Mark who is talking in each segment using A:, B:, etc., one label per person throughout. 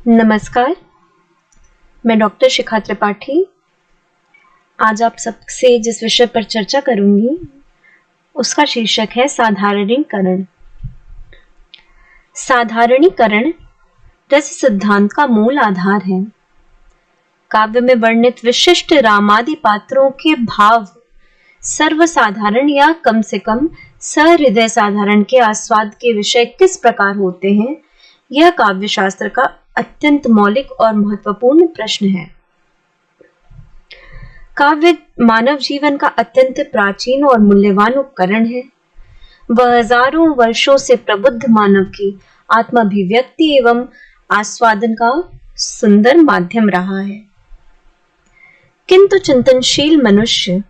A: नमस्कार, मैं डॉक्टर शिखा त्रिपाठी। आज आप सबसे जिस विषय पर चर्चा करूंगी उसका शीर्षक है साधारणीकरण। साधारणीकरण रस सिद्धांत का मूल आधार है। काव्य में वर्णित विशिष्ट रामादि पात्रों के भाव सर्वसाधारण या कम से कम सहृदय साधारण के आस्वाद के विषय किस प्रकार होते हैं, यह काव्य शास्त्र का अत्यंत मौलिक और महत्वपूर्ण प्रश्न है। काव्य मानव जीवन का अत्यंत प्राचीन और मूल्यवान उपकरण है। वह हजारों वर्षों से प्रबुद्ध मानव की आत्माभिव्यक्ति एवं आस्वादन का सुंदर माध्यम रहा है। किंतु चिंतनशील मनुष्य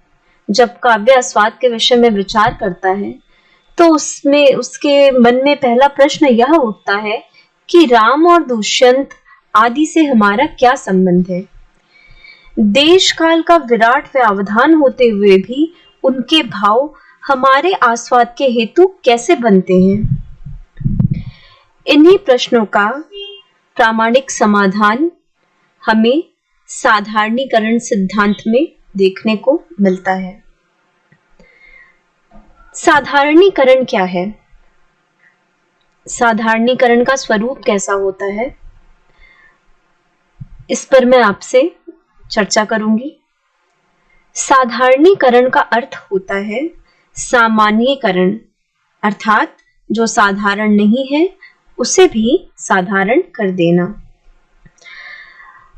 A: जब काव्य आस्वाद के विषय में विचार करता है तो उसमें उसके मन में पहला प्रश्न यह उठता है कि राम और दुष्यंत आदि से हमारा क्या संबंध है। देश काल का विराट व्यवधान होते हुए भी उनके भाव हमारे आस्वाद के हेतु कैसे बनते हैं। इन्हीं प्रश्नों का प्रामाणिक समाधान हमें साधारणीकरण सिद्धांत में देखने को मिलता है। साधारणीकरण क्या है? साधारणीकरण का स्वरूप कैसा होता है, इस पर मैं आपसे चर्चा करूंगी। साधारणीकरण का अर्थ होता है सामान्यीकरण, अर्थात जो साधारण नहीं है उसे भी साधारण कर देना।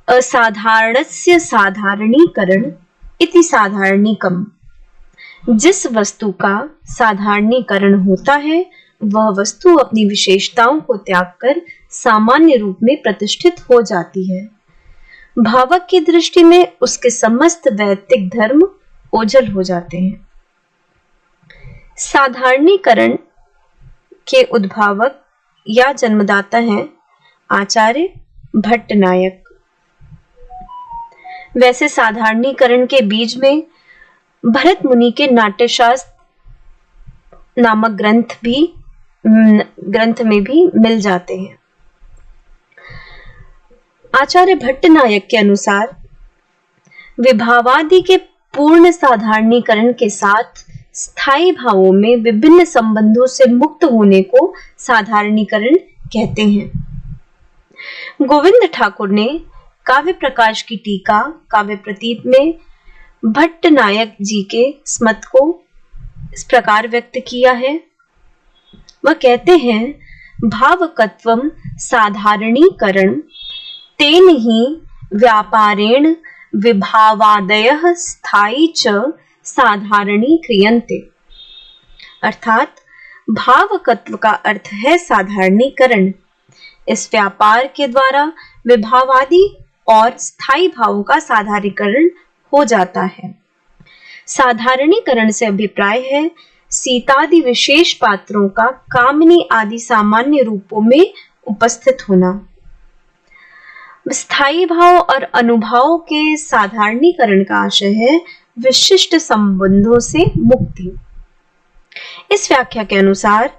A: असाधारणस्य साधारणीकरण इति साधारणीकम। जिस वस्तु का साधारणीकरण होता है वह वस्तु अपनी विशेषताओं को त्याग कर सामान्य रूप में प्रतिष्ठित हो जाती है। भावक की दृष्टि में उसके समस्त वैयक्तिक धर्म ओझल हो जाते हैं। साधारणीकरण के उद्भावक या जन्मदाता हैं आचार्य भट्टनायक। वैसे साधारणीकरण के बीज में भरत मुनि के नाट्यशास्त्र नामक ग्रंथ में भी मिल जाते हैं। आचार्य भट्टनायक के अनुसार विभावादि के पूर्ण साधारणीकरण के साथ स्थायी भावों में विभिन्न संबंधों से मुक्त होने को साधारणीकरण कहते हैं। गोविंद ठाकुर ने काव्य प्रकाश की टीका काव्य प्रतीप में भट्टनायक जी के स्मत को इस प्रकार व्यक्त किया है। वह कहते हैं, भावकत्वम साधारणीकरण तेन ही व्यापारेण विभावादयः स्थायी च साधारणीक्रियन्ते। अर्थात भावकत्व का अर्थ है साधारणीकरण। इस व्यापार के द्वारा विभावादि और स्थायी भावों का साधारणीकरण हो जाता है। साधारणीकरण से अभिप्राय है सीतादि विशेष पात्रों का कामिनी आदि सामान्य रूपों में उपस्थित होना। स्थायी भाव और अनुभाव के साधारणीकरण का आशय है विशिष्ट संबंधों से मुक्ति। इस व्याख्या के अनुसार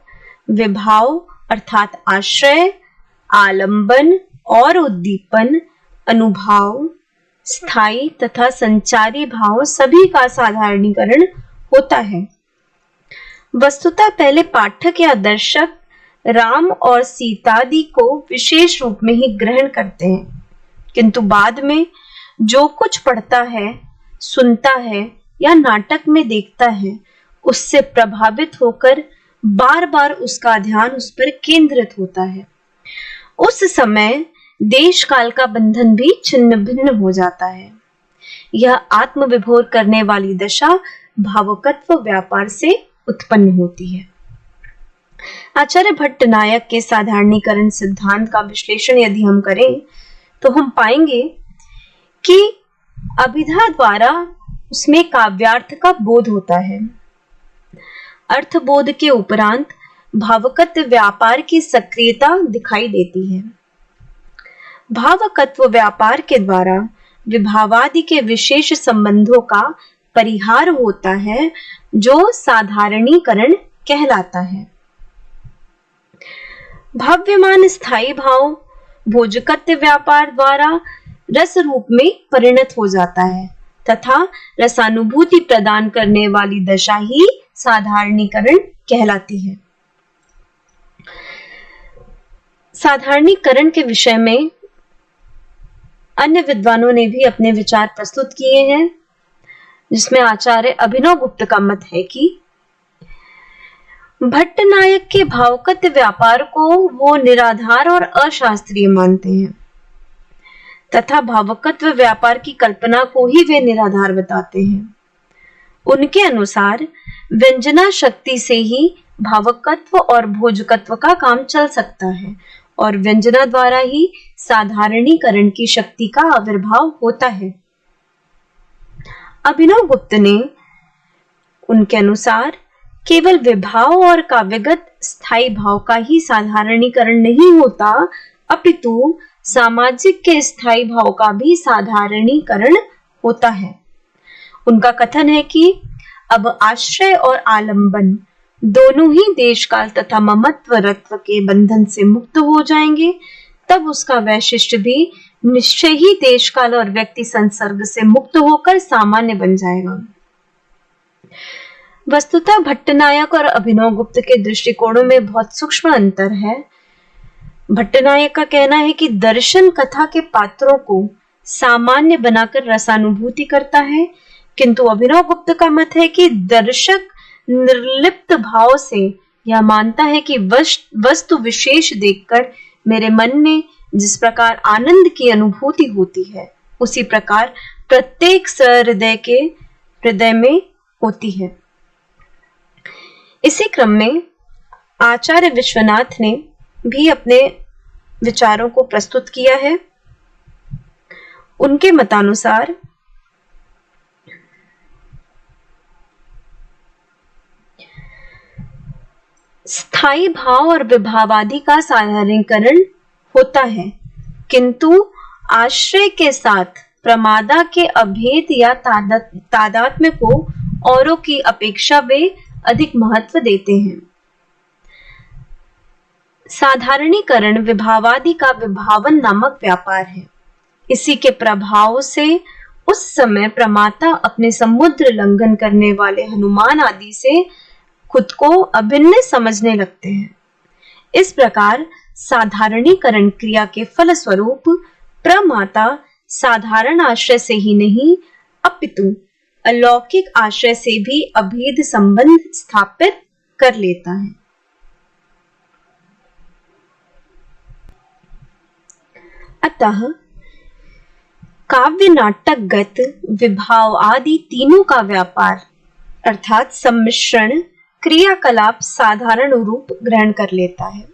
A: विभाव अर्थात आश्रय, आलंबन और उद्दीपन, अनुभाव, स्थायी तथा संचारी भाव सभी का साधारणीकरण होता है। वस्तुतः पहले पाठक या दर्शक राम और सीतादि को विशेष रूप में ही ग्रहण करते हैं, किंतु बाद में जो कुछ पढ़ता है, सुनता है या नाटक में देखता है उससे प्रभावित होकर बार बार उसका ध्यान उस पर केंद्रित होता है। उस समय देश काल का बंधन भी छिन्न भिन्न हो जाता है। यह आत्मविभोर करने वाली दशा भावकत्व व्यापार से उत्पन्न होती है। आचार्य भट्टनायक के साधारणीकरण सिद्धांत का विश्लेषण यदि हम करें तो हम पाएंगे कि अभिधा द्वारा उसमें काव्यार्थ का बोध होता है। अर्थबोध के उपरांत भावकत्व व्यापार की सक्रियता दिखाई देती है। भावकत्व व्यापार के द्वारा विभावादि के विशेष संबंधों का परिहार होता है, जो साधारणीकरण कहलाता है। भाव्यमान स्थायी भाव भोजकत्व व्यापार द्वारा रस रूप में परिणत हो जाता है तथा रसानुभूति प्रदान करने वाली दशा ही साधारणीकरण कहलाती है। साधारणीकरण के विषय में अन्य विद्वानों ने भी अपने विचार प्रस्तुत किए हैं, जिसमें आचार्य अभिनवगुप्त का मत है कि भट्टनायक के भावकत्व व्यापार को वो निराधार और अशास्त्रीय मानते हैं तथा भावकत्व व्यापार की कल्पना को ही वे निराधार बताते हैं। उनके अनुसार व्यंजना शक्ति से ही भावकत्व और भोजकत्व का काम चल सकता है और व्यंजना द्वारा ही साधारणीकरण की शक्ति का आविर्भाव होता है। अभिनवगुप्त ने उनके अनुसार केवल विभाव और काव्यगत स्थायी भाव का ही साधारणीकरण नहीं होता, अपितु सामाजिक के स्थायी भाव का भी साधारणीकरण होता है। उनका कथन है कि अब आश्रय और आलंबन दोनों ही देश काल तथा ममत्वरत्व के बंधन से मुक्त हो जाएंगे, तब उसका वैशिष्ट भी निश्चय ही देश काल और व्यक्ति संसर्ग से मुक्त होकर सामान्य बन जाएगा। वस्तुतः भट्टनायक और अभिनवगुप्त के दृष्टिकोणों में बहुत सूक्ष्म अंतर है। भट्टनायक का कहना है कि दर्शन कथा के पात्रों को सामान्य बनाकर रसानुभूति करता है, किंतु अभिनवगुप्त का मत है कि दर्शक निर्लिप्त भाव से यह मानता है कि वस्तु विशेष देखकर मेरे मन में जिस प्रकार आनंद की अनुभूति होती है, उसी प्रकार प्रत्येक सहृदय के हृदय में होती है। इसी क्रम में आचार्य विश्वनाथ ने भी अपने विचारों को प्रस्तुत किया है। उनके मतानुसार स्थायी भाव और विभावादि का साधारणीकरण होता है, किंतु आश्रय के साथ प्रमादा के अभेद या तादात्म्य को औरों की अपेक्षा वे अधिक महत्व देते हैं। साधारणीकरण विभावादि का विभावन नामक व्यापार है। इसी के प्रभाव से उस समय प्रमाता अपने समुद्र लंघन करने वाले हनुमान आदि से खुद को अभिन्न समझने लगते हैं। इस प्रकार साधारणीकरण क्रिया के फलस्वरूप प्रमाता साधारण आश्रय से ही नहीं, अपितु अलौकिक आश्रय से भी अभेद संबंध स्थापित कर लेता है। अतः काव्य नाटकगत विभाव आदि तीनों का व्यापार अर्थात सम्मिश्रण क्रियाकलाप साधारण रूप ग्रहण कर लेता है।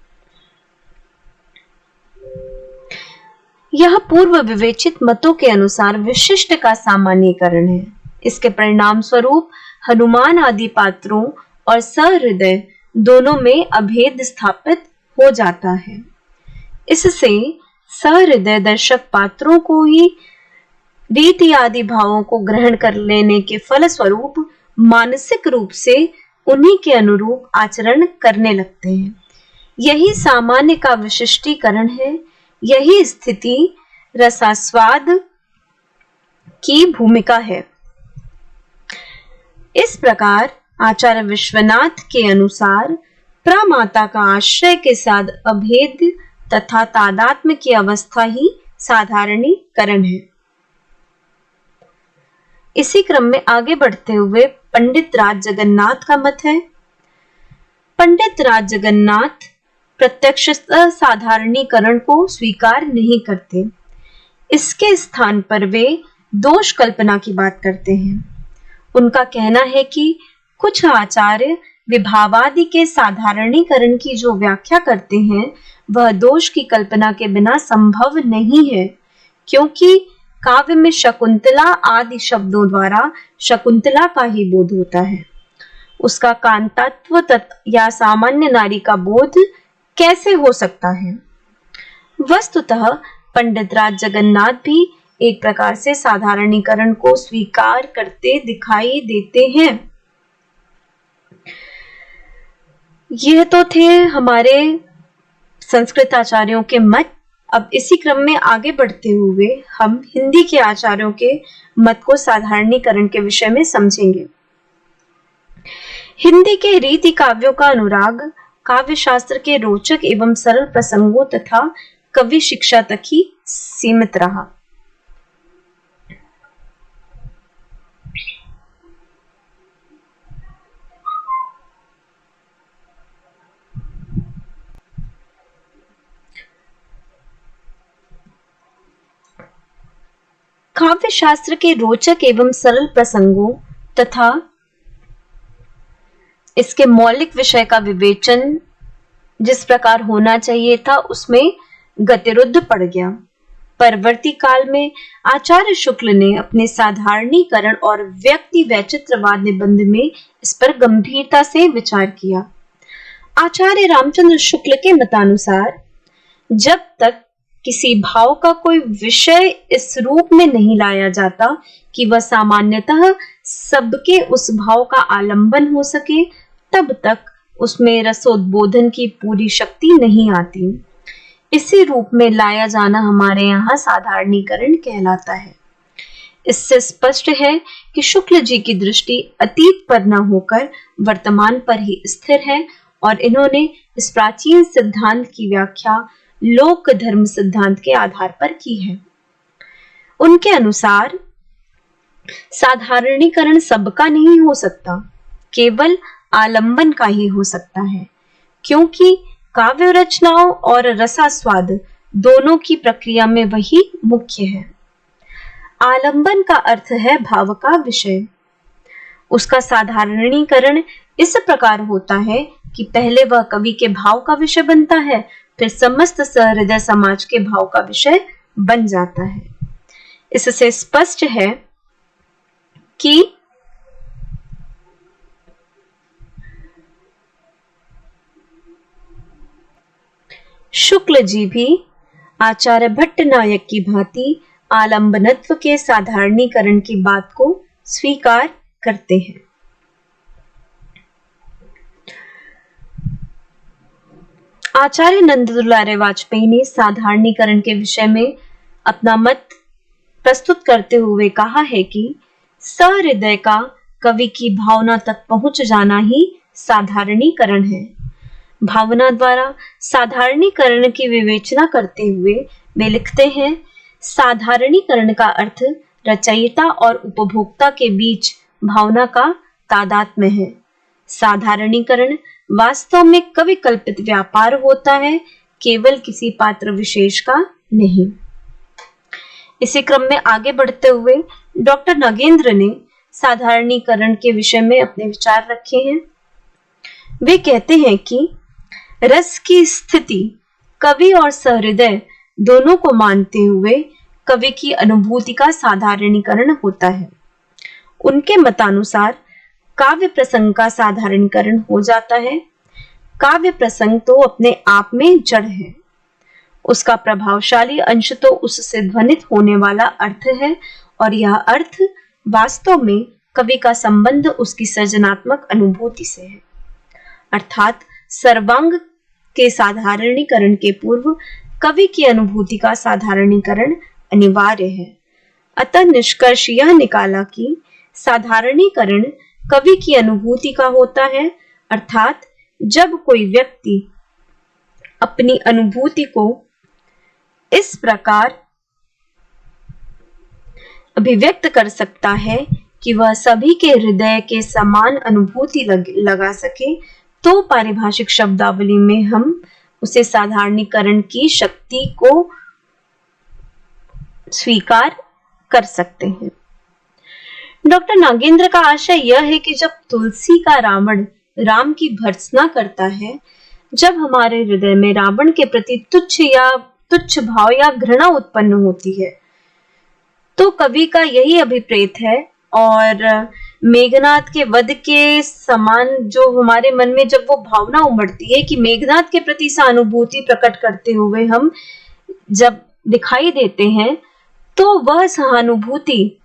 A: यह पूर्व विवेचित मतों के अनुसार विशिष्ट का सामान्यीकरण है। इसके परिणाम स्वरूप हनुमान आदि पात्रों और सहृदय दोनों में अभेद स्थापित हो जाता है। इससे सहृदय दर्शक पात्रों को ही रीति आदि भावों को ग्रहण कर लेने के फलस्वरूप मानसिक रूप से उन्हीं के अनुरूप आचरण करने लगते हैं। यही सामान्य का विशिष्टीकरण है। यही स्थिति रसास्वाद की भूमिका है। इस प्रकार आचार्य विश्वनाथ के अनुसार प्रमाता का आश्रय के साथ अभेद तथा तादात्म्य की अवस्था ही साधारणीकरण है। इसी क्रम में आगे बढ़ते हुए पंडित राज जगन्नाथ का मत है। पंडित राज जगन्नाथ प्रत्यक्षतः साधारणीकरण को स्वीकार नहीं करते। इसके स्थान पर वे दोष कल्पना की बात करते हैं। उनका कहना है कि कुछ आचार्य विभावादि के साधारणीकरण की जो व्याख्या करते हैं वह दोष की कल्पना के बिना संभव नहीं है, क्योंकि काव्य में शकुंतला आदि शब्दों द्वारा शकुंतला का ही बोध होता है। उसका कांतत्व या सामान्य नारी का बोध कैसे हो सकता है? वस्तुतः पंडित राज जगन्नाथ भी एक प्रकार से साधारणीकरण को स्वीकार करते दिखाई देते हैं। यह तो थे हमारे संस्कृत आचार्यों के मत। अब इसी क्रम में आगे बढ़ते हुए हम हिंदी के आचार्यों के मत को साधारणीकरण के विषय में समझेंगे। हिंदी के रीति काव्यों का अनुराग काव्य शास्त्र के रोचक एवं सरल प्रसंगों तथा कवि शिक्षा तक ही सीमित रहा। काव्य शास्त्र के रोचक एवं सरल प्रसंगों तथा इसके मौलिक विषय का विवेचन जिस प्रकार होना चाहिए था उसमें गतिरुद्ध पड़ गया। परवर्ती काल में आचार्य शुक्ल ने अपने साधारणीकरण और व्यक्ति वैचित्रवाद निबंध में इस पर गंभीरता से विचार किया। आचार्य रामचंद्र शुक्ल के मतानुसार जब तक किसी भाव का कोई विषय इस रूप में नहीं लाया जाता कि वह सामान्यतः सबके उस भाव का आलंबन हो सके, तब तक उसमें रसोद्बोधन की पूरी शक्ति नहीं आती। इसी रूप में लाया जाना हमारे यहाँ साधारणीकरण कहलाता है। इससे स्पष्ट है कि शुक्ल जी की दृष्टि अतीत पर न होकर वर्तमान पर ही स्थिर है और इन्होंने इस प्राचीन सिद्धांत की व्याख्या लोक धर्म सिद्धांत के आधार पर की है। उनके अनुसार साधारणीकरण सबका नहीं हो सकता, केवल आलंबन का ही हो सकता है, क्योंकि काव्य रचनाओं और रसास्वाद दोनों की प्रक्रिया में वही मुख्य है। आलंबन का अर्थ है भाव का विषय। उसका साधारणीकरण इस प्रकार होता है कि पहले वह कवि के भाव का विषय बनता है, फिर समस्त सहृदय समाज के भाव का विषय बन जाता है। इससे स्पष्ट है कि शुक्ल जी भी आचार्य भट्टनायक की भांति आलंबनत्व के साधारणीकरण की बात को स्वीकार करते हैं। आचार्य नंद दुलारे वाजपेयी ने साधारणीकरण के विषय में अपना मत प्रस्तुत करते हुए कहा है कि सहृदय का कवि की भावना तक पहुंच जाना ही साधारणीकरण है। भावना द्वारा साधारणीकरण की विवेचना करते हुए वे लिखते हैं, साधारणीकरण का अर्थ रचयिता और उपभोक्ता के बीच भावना का तादात्म्य है। साधारणीकरण वास्तव में कवि कल्पित व्यापार होता है, केवल किसी पात्र विशेष का नहीं। इसी क्रम में आगे बढ़ते हुए डॉक्टर नागेंद्र ने साधारणीकरण के विषय में अपने विचार रखे हैं। वे कहते हैं कि रस की स्थिति कवि और सहृदय दोनों को मानते हुए कवि की अनुभूति का साधारणीकरण होता है। उनके मतानुसार काव्य प्रसंग का साधारणीकरण हो जाता है। काव्य प्रसंग तो अपने आप में जड़ है, उसका प्रभावशाली अंश तो उससे ध्वनित होने वाला अर्थ है, और यह अर्थ वास्तव में कवि का संबंध उसकी सृजनात्मक अनुभूति से है। अर्थात सर्वांग के साधारणीकरण के पूर्व कवि की अनुभूति का साधारणीकरण अनिवार्य है। अतः निष्कर्ष यह निकाला कि साधारणीकरण कवि की अनुभूति का होता है, अर्थात जब कोई व्यक्ति अपनी अनुभूति को इस प्रकार अभिव्यक्त कर सकता है कि वह सभी के हृदय के समान अनुभूति लगा सके, तो पारिभाषिक शब्दावली में हम उसे साधारणीकरण की शक्ति को स्वीकार कर सकते हैं। डॉक्टर नागेंद्र का आशय यह है कि जब तुलसी का रावण राम की भर्त्सना करता है, जब हमारे हृदय में रावण के प्रति तुच्छ भाव या घृणा उत्पन्न होती है, तो कवि का यही अभिप्रेत है। और मेघनाद के वध के समान जो हमारे मन में जब वो भावना उमड़ती है कि मेघनाद के प्रति सहानुभूति प्रकट करते हुए हम जब दिखाई देते हैं, तो वह सहानुभूति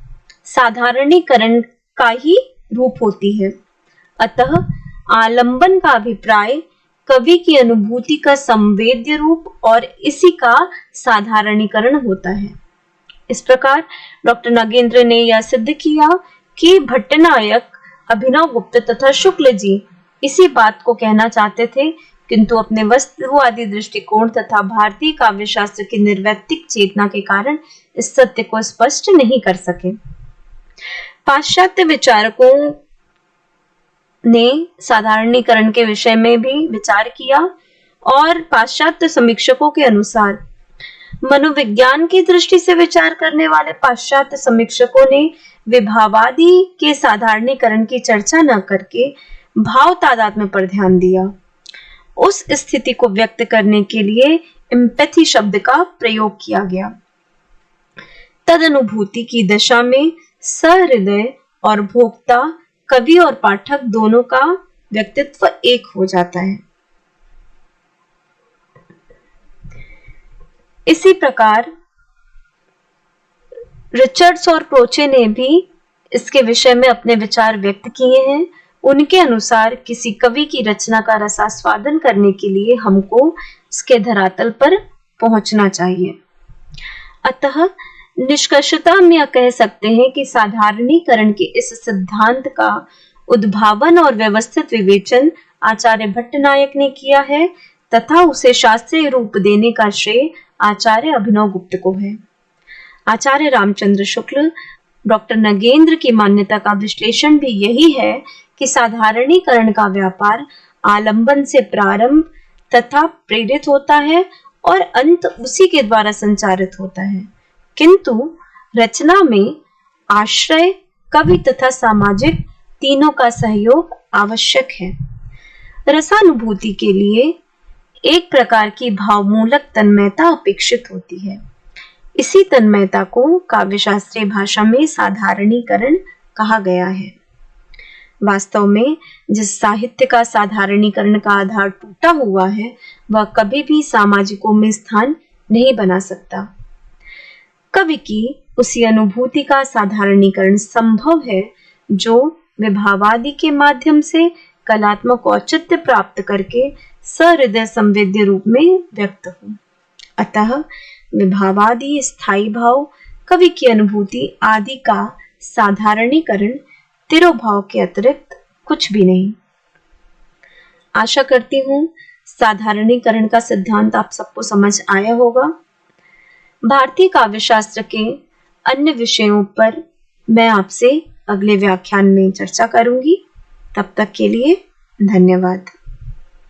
A: साधारणीकरण का ही रूप होती है। अतः आलंबन का अभिप्राय कवि की अनुभूति का संवेद्य रूप और इसी का साधारणीकरण होता है। इस प्रकार डॉक्टर नगेंद्र ने यह सिद्ध किया कि भट्टनायक, अभिनवगुप्त तथा शुक्ल जी इसी बात को कहना चाहते थे, किंतु अपने वस्तुवादी दृष्टिकोण तथा भारतीय काव्य शास्त्र की निर्वैतिक चेतना के कारण इस सत्य को स्पष्ट नहीं कर सके। पाश्चात्य विचारकों ने साधारणीकरण के विषय में भी विचार किया और पाश्चात्य समीक्षकों के अनुसार मनोविज्ञान की दृष्टि से विचार करने वाले पाश्चात्य समीक्षकों ने विभावादि के साधारणीकरण की चर्चा न करके भाव तादात्म्य पर ध्यान दिया। उस स्थिति को व्यक्त करने के लिए एम्पैथी शब्द का प्रयोग किया गया। तदनुभूति की दशा में सहृदय और भोक्ता, कवि और पाठक दोनों का व्यक्तित्व एक हो जाता है। इसी प्रकार रिचर्ड्स और क्रोचे ने भी इसके विषय में अपने विचार व्यक्त किए हैं। उनके अनुसार किसी कवि की रचना का रसास्वादन करने के लिए हमको इसके धरातल पर पहुंचना चाहिए। अतः निष्कर्षतः हम यह कह सकते हैं कि साधारणीकरण के इस सिद्धांत का उद्भावन और व्यवस्थित विवेचन आचार्य भट्टनायक ने किया है तथा उसे शास्त्रीय रूप देने का श्रेय आचार्य अभिनवगुप्त को है। आचार्य रामचंद्र शुक्ल, डॉक्टर नगेंद्र की मान्यता का विश्लेषण भी यही है कि साधारणीकरण का व्यापार आलंबन से प्रारंभ तथा प्रेरित होता है और अंत उसी के द्वारा संचारित होता है, किंतु रचना में आश्रय, कवि तथा सामाजिक तीनों का सहयोग आवश्यक है। रसानुभूति के लिए एक प्रकार की भावमूलक तन्मयता अपेक्षित होती है। इसी तन्मयता को काव्यशास्त्रीय भाषा में साधारणीकरण कहा गया है। वास्तव में जिस साहित्य का साधारणीकरण का आधार टूटा हुआ है वह कभी भी सामाजिकों में स्थान नहीं बना सकता। कवि की उसी अनुभूति का साधारणीकरण संभव है जो विभावादि के माध्यम से कलात्मक औचित्य प्राप्त करके सहृदय संवेद्य रूप में व्यक्त हो। अतः विभावादि स्थायी भाव, कवि की अनुभूति आदि का साधारणीकरण तिरोभाव के अतिरिक्त कुछ भी नहीं। आशा करती हूँ साधारणीकरण का सिद्धांत आप सबको समझ आया होगा। भारतीय काव्यशास्त्र के अन्य विषयों पर मैं आपसे अगले व्याख्यान में चर्चा करूंगी। तब तक के लिए धन्यवाद।